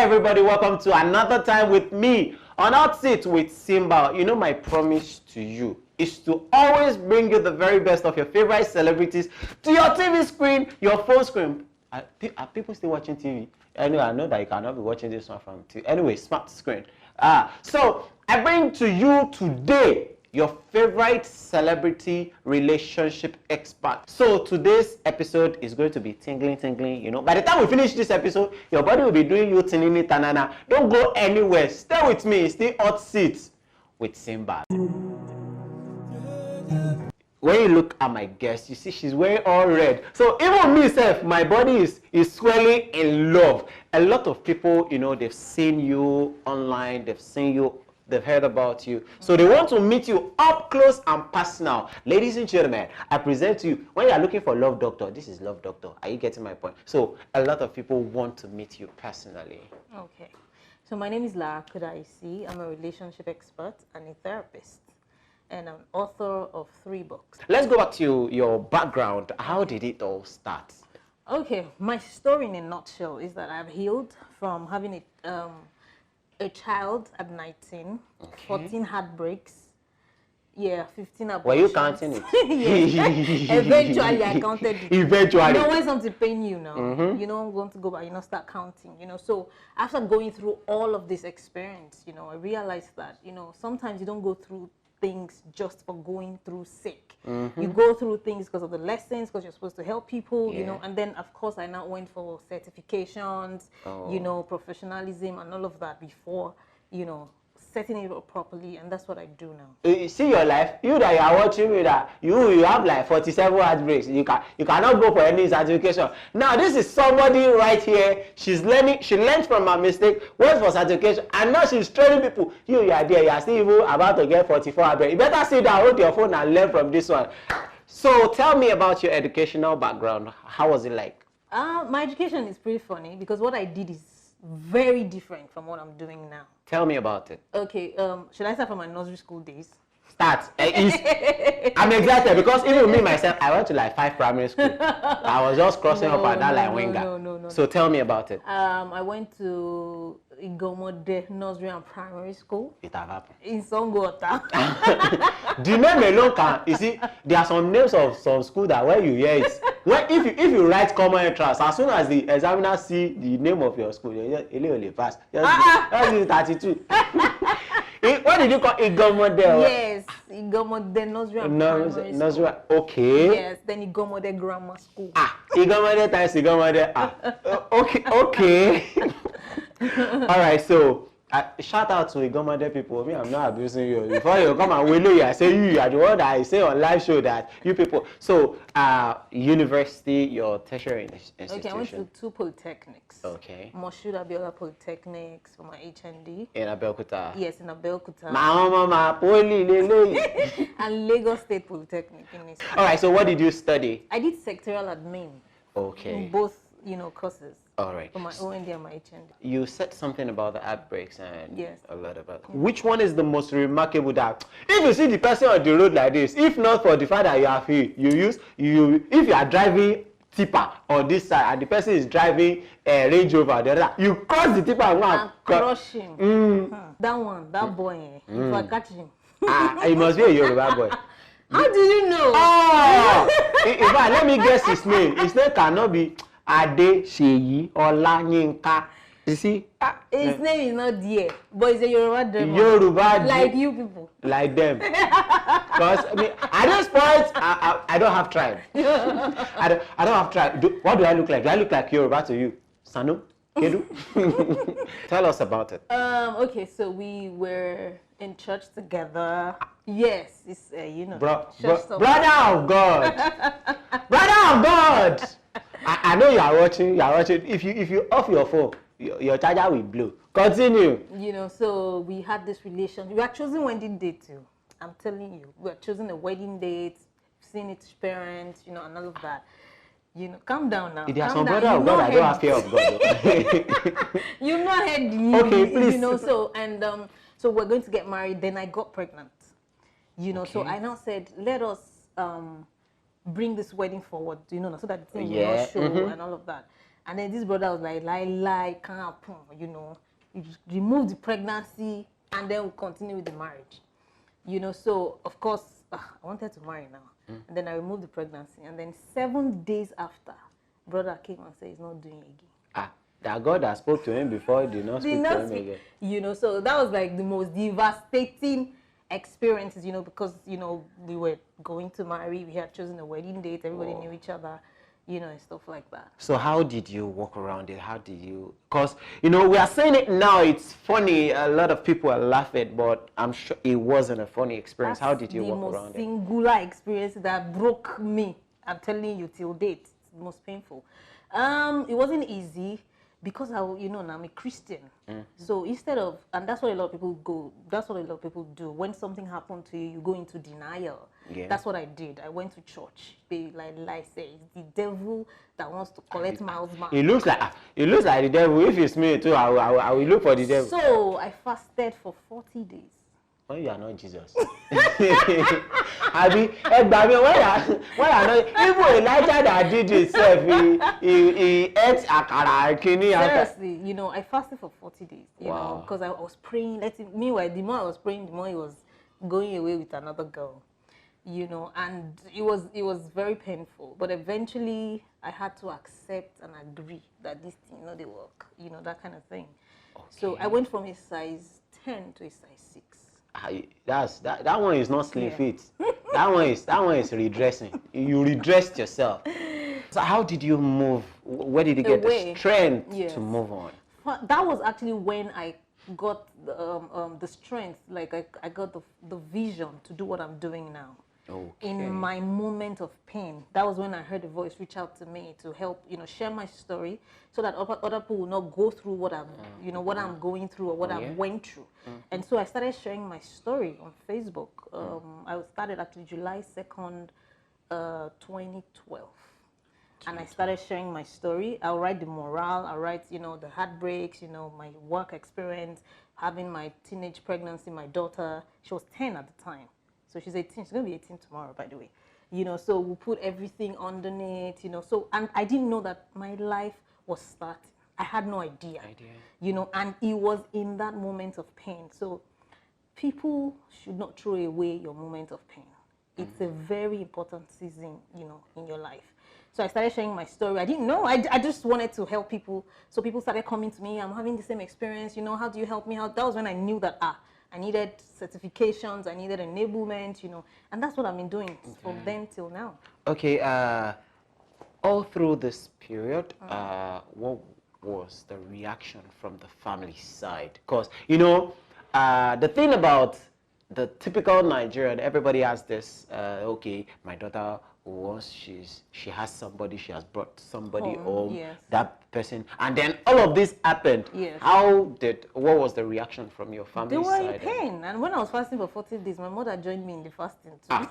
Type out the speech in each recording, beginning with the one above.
everybody, welcome to another time with me on Hot Seat with Simba. You know, my promise to you is to always bring you the very best of your favorite celebrities to your TV screen, your phone screen. Are people still watching TV? Anyway, I know that you cannot be watching this one from TV. Anyway, smart screen. So I bring to you today your favorite celebrity relationship expert. So today's episode is going to be tingling. You know, by the time we finish this episode, your body will be doing you tinini tanana. Don't go anywhere. Stay with me. Stay Hot Seat with Simba. When you look at my guest, you see she's wearing all red. So even me self, my body is swelling in love. A lot of people, you know, they've seen you online, they've heard about you. So they want to meet you up close and personal. Ladies and gentlemen, I present to you, when you're looking for Love Doctor, this is Love Doctor. Are you getting my point? So a lot of people want to meet you personally. Okay. So my name is Lara Kudaisi. I'm a relationship expert and a therapist. And I'm author of 3 books. Let's go back to your background. How did it all start? Okay, my story in a nutshell is that I've healed from having a child at 19, Okay. 14 heartbreaks, 15 abortions. Were you counting it? Yes. Eventually, I counted it. Eventually. You know when something pain you now, you don't want to go back, start counting, So after going through all of this experience, I realized that, sometimes you don't go through things just for going through sake. You go through things because of the lessons, because you're supposed to help people, and then of course I now went for certifications, professionalism and all of that before, setting it up properly, and that's what I do now. You see your life, you that you are watching me, that you have like 47 heartbreaks. You cannot go for any certification. Now this is somebody right here. She's learning. She learned from her mistake, went for certification, and now she's training people. You are there. You are still even about to get 44 heartbreaks. You better sit down, hold your phone, and learn from this one. So tell me about your educational background. How was it like? My education is pretty funny because what I did is very different from what I'm doing now. Tell me about it. Okay, should I start from my nursery school days? Start. I'm excited because even me myself, I went to like 5 primary school. I was just crossing up and down like winger. No. So tell me about it. I went to Igomode Nursery and Primary School. It have happened. In Songota. The name alone can, you see, there are some names of some school that when you hear it, if you write common entrance, as soon as the examiner see the name of your school, you just pass. Just 32. What did you call Igomode? Yes, Igomode Nursery and Primary School. Okay. Yes, then Igomode Grammar School. Igomode times Igomode. Okay. All right, so shout out to Igomode people. Me, I'm not abusing you. Before you come and willow you, I say you are the one that I say on live show that you people. So, university, your tertiary institution. Okay, I went to 2 polytechnics. Okay. Moshood Abiola Polytechnics for my HND. In Abeokuta. Yes, in Abeokuta. Mama, poly, lele. And Lagos State Polytechnic in East. All right, so what did you study? I did sectorial admin. Okay. In both, courses. All right. For my OND and my HND. You said something about the outbreaks and yes. a lot about it. Which one is the most remarkable that if you see the person on the road like this, if not for the fact that you have if you are driving tipper on this side and the person is driving a Range Rover the other, you cross the tipper and crush him. That boy, if I catch him. He must be a Yoruba boy. How do you know? Oh, in fact, let me guess his name. His name cannot be Ade Seyi Ola Yinka. You see? His name is not there, but it's a Yoruba dream. Yoruba like you people. Like them. Because at this point, I don't have tribe. I don't have tribe. What do I look like? Do I look like Yoruba to you? Sanu? Kedu? Tell us about it. Okay, so we were in church together. Yes, it's brother of God. Brother of God. I know you are watching. If you off your phone, your charger will blow. Continue. So we had this relation. We are choosing wedding date too. I'm telling you, we are choosing a wedding date, seeing its parents, and all of that. Calm down now. There are some brother of God that don't have fear of God. You've not heard me. Okay, please. So we're going to get married. Then I got pregnant. Okay. So I now said, let us bring this wedding forward, so that the thing will not show and all of that. And then this brother was like, lie, can't happen, you know. You just remove the pregnancy and then we'll continue with the marriage. You know, so of course, I wanted to marry now. And then I removed the pregnancy. And then 7 days after, brother came and said he's not doing it again. That God that spoke to him before did not speak to him again. You know, so that was like the most devastating experiences, you know, because, you know, we were going to marry, we had chosen a wedding date, everybody knew each other, you know, and stuff like that. So how did you walk around it? How did you, because, you know, we are saying it now, it's funny, a lot of people are laughing, but I'm sure it wasn't a funny experience. How did you walk around it? The most singular experience that broke me, I'm telling you, till date, it's the most painful. It wasn't easy because you know, I'm a Christian. So instead of, and that's what a lot of people do. When something happened to you, you go into denial. Yeah. That's what I did. I went to church. They say it's the devil that wants to collect my husband. It looks like the devil. If it's me too, I will look for the devil. So I fasted for 40 days. When you are not Jesus. I mean, when you are not, even Elijah that did itself, he ate akara, kini. Seriously, you know, I fasted for 40 days, you know, because I was praying. Meanwhile, the more I was praying, the more he was going away with another girl, you know, and it was very painful. But eventually, I had to accept and agree that this thing, you know, they work, you know, that kind of thing. Okay. So I went from a size 10 to a size 6. That one is not slim fit. that one is redressing. You redressed yourself. So how did you move? Where did you get the strength to move on? That was actually when I got the strength. Like I got the vision to do what I'm doing now. Okay. In my moment of pain, that was when I heard a voice reach out to me to help, you know, share my story, so that other people will not go through what I'm, you know, what I'm going through or what I went through. And so I started sharing my story on Facebook. I started actually July 2nd, 2012. And I started sharing my story. I'll write the morale. I'll write, you know, the heartbreaks, you know, my work experience, having my teenage pregnancy, my daughter. She was 10 at the time. So she's 18. She's going to be 18 tomorrow, by the way. You know, so we'll put everything underneath, you know. So, and I didn't know that my life was starting. I had no idea. You know, and it was in that moment of pain. So people should not throw away your moment of pain. It's a very important season, you know, in your life. So I started sharing my story. I didn't know. I just wanted to help people. So people started coming to me. I'm having the same experience. You know, how do you help me out? That was when I knew that, I needed certifications, I needed enablement, you know, and that's what I've been doing from then till now. Okay, all through this period, what was the reaction from the family side? Because, you know, the thing about the typical Nigerian, everybody has this, okay, my daughter, once she has somebody, she has brought somebody home, that person, and then all of this happened. What was the reaction from your family side? They were in pain, and when I was fasting for 40 days, my mother joined me in the fasting too.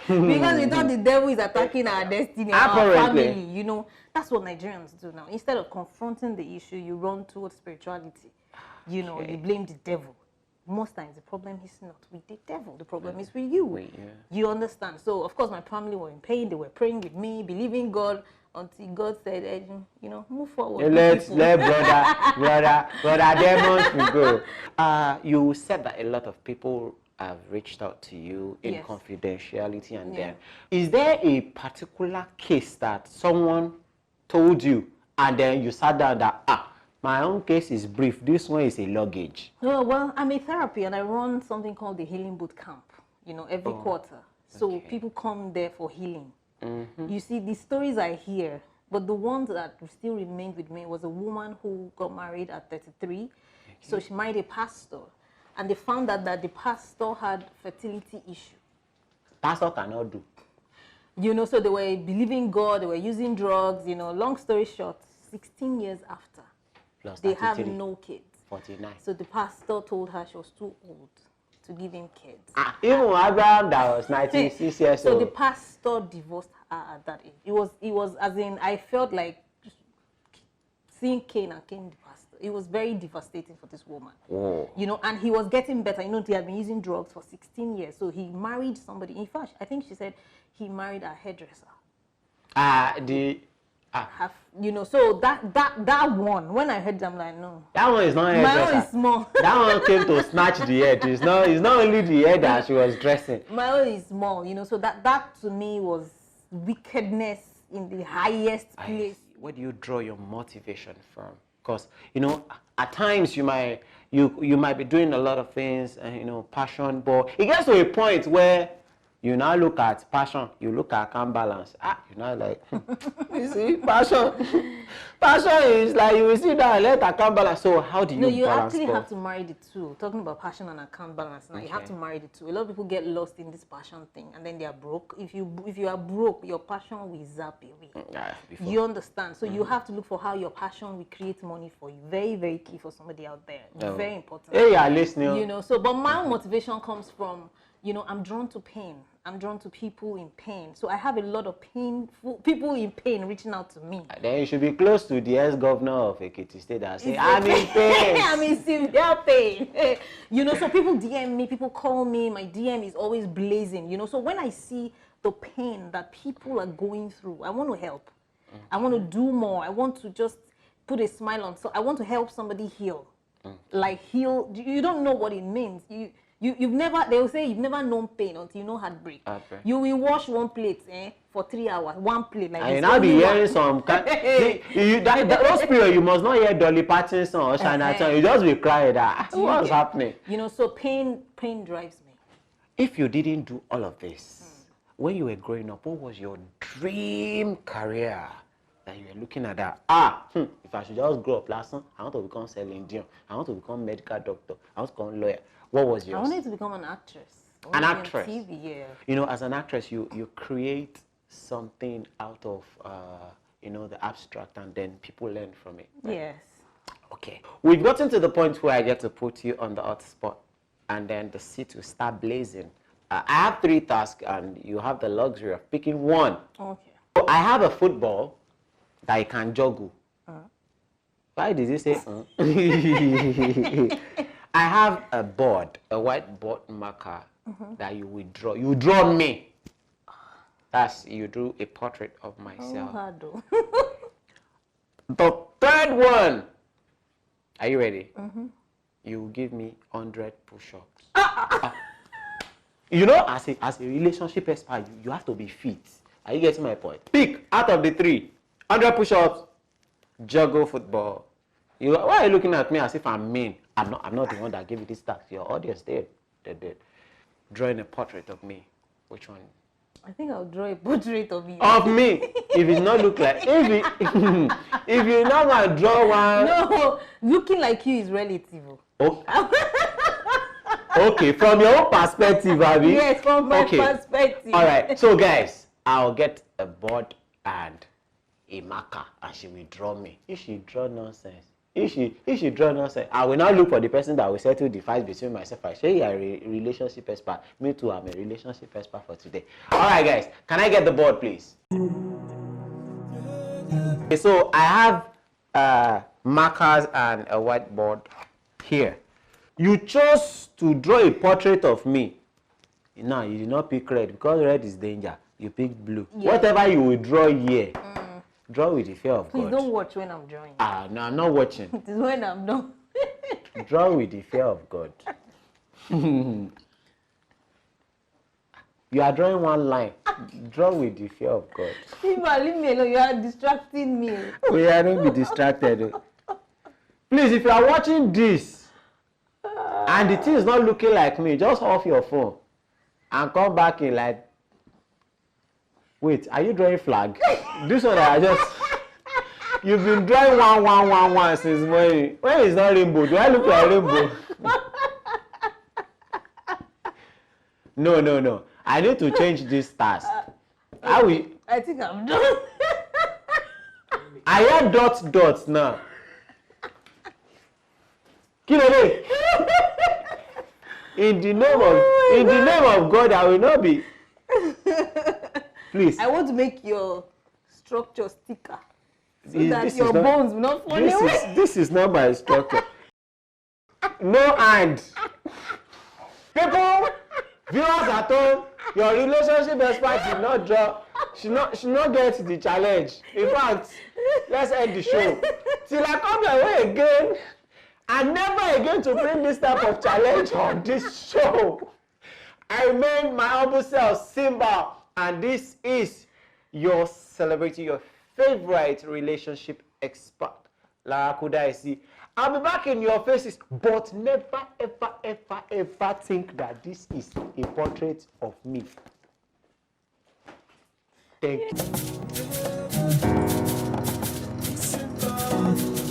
Because we thought the devil is attacking our destiny, our family, you know. That's what Nigerians do now. Instead of confronting the issue, you run towards spirituality. You know, you blame the devil. Most times the problem is not with the devil, the problem is with you. You understand? So of course my family were in pain, they were praying with me, believing God, until God said, hey, you know, move forward. Let brother demons go. You said that a lot of people have reached out to you in confidentiality, and then is there a particular case that someone told you and then you sat down that my own case is brief, this one is a luggage? Oh, well, I'm a therapy and I run something called the Healing Boot Camp, you know, every quarter. So people come there for healing. You see, the stories I hear, but the ones that still remained with me was a woman who got married at 33. So she married a pastor, and they found out that the pastor had fertility issue. Pastor cannot do. You know, so they were believing God, they were using drugs, you know, long story short, 16 years after. They have no kids. 49. So the pastor told her she was too old to give him kids. Even Abraham, that was 96 years old. So the pastor divorced her at that age. It was as in, I felt like seeing Cain and Cain the pastor. It was very devastating for this woman. You know, and he was getting better. You know, he had been using drugs for 16 years. So he married somebody. In fact, I think she said he married a hairdresser. have, you know, so that one, when I heard them, like, no. That one is not my own is small. That one came to snatch the head. It's not only the head that she was dressing. My own is small, you know, so that to me was wickedness in the highest place. Where do you draw your motivation from? Because, you know, at times you might be doing a lot of things and, you know, passion, but it gets to a point where you now look at passion, you look at account balance. You know, like, you see, passion is like, you will see that, let account balance. So how do you balance? No, you actually both? have to marry the two. Talking about passion and account balance, now you have to marry the two. A lot of people get lost in this passion thing, and then they are broke. If you are broke, your passion will zap away. You understand? So you have to look for how your passion will create money for you. Very, very key for somebody out there. Very important. Hey, yeah, listening. You know, so, but my motivation comes from, you know, I'm drawn to pain. I'm drawn to people in pain. So I have a lot of people in pain reaching out to me. Then you should be close to the ex-governor of Ekiti State that say, I'm in pain. I'm in severe pain. You know, so people DM me, people call me. My DM is always blazing. You know, so when I see the pain that people are going through, I want to help. I want to do more. I want to just put a smile on. So I want to help somebody heal. Like heal. You don't know what it means. You've never, they will say you've never known pain until you know heartbreak. You will wash one plate for 3 hours, one plate. Like and I'll be hearing some those period, you must not hear Dolly Parton song or Shana song. You just be crying that what's happening? You know, so pain drives me. If you didn't do all of this, when you were growing up, what was your dream career that you were looking at that? If I should just grow up last I want to become Celine Dion. I want to become medical doctor. I want to become lawyer. What was yours? I wanted to become an actress. An actress? TV, yeah. You know, as an actress, you create something out of, you know, the abstract, and then people learn from it. Right? Yes. Okay. We've gotten to the point where I get to put you on the hot spot, and then the seat will start blazing. I have 3 tasks, and you have the luxury of picking one. Okay. So I have a football that I can juggle. Why did you say? I have a board, a whiteboard marker that you will draw. You draw me. That's, you do a portrait of myself. The third one. Are you ready? You give me 100 push-ups. You know, as a relationship expert, you have to be fit. Are you getting my point? Pick out of the 3. 100 push-ups, juggle football. Why are you looking at me as if I'm mean? I'm not the one that gave you this task. Your audience did. They did. Drawing a portrait of me. Which one? I think I'll draw a portrait of you. Of me? If it not look like, if you not gonna draw one. No, looking like you is relative. Okay, from your own perspective, Abby. Yes, from my perspective. All right. So guys, I'll get a board and a marker, and she will draw me. If she draw nonsense, if she draw nonsense, I will now look for the person that will settle the fight between myself. I say you are a relationship expert. Me too, I'm a relationship expert for today. All right, guys, can I get the board, please? Okay, so I have markers and a whiteboard here. You chose to draw a portrait of me. No, you did not pick red because red is danger. You picked blue. Yeah. Whatever you will draw here. Draw with the fear of God. Please don't watch when I'm drawing. No, I'm not watching. It is when I'm done. Draw with the fear of God. You are drawing one line. Draw with the fear of God. Leave me alone. You are distracting me. We are not be distracted. Please, if you are watching this and the thing is not looking like me, just off your phone and come back in like. Wait, are you drawing flag? This one I just. You've been drawing one since morning. When is not rainbow? Do I look like rainbow? No. I need to change this task. I think I'm done. I hear dots now. Kilole. In the name of God, I will not be. Please. I want to make your structure sticker so that your bones will not fall away. This is not my structure. No hand. People, viewers at home, your relationship expert did not draw she not get the challenge. In fact, let's end the show. Till I come your way again, and never again to bring this type of challenge on this show. I remain my humble self, Simba, and this is your celebrity, your favorite relationship expert, Lara Kudaisi. I'll be back in your faces, but never, ever, ever, ever think that this is a portrait of me. Thank you.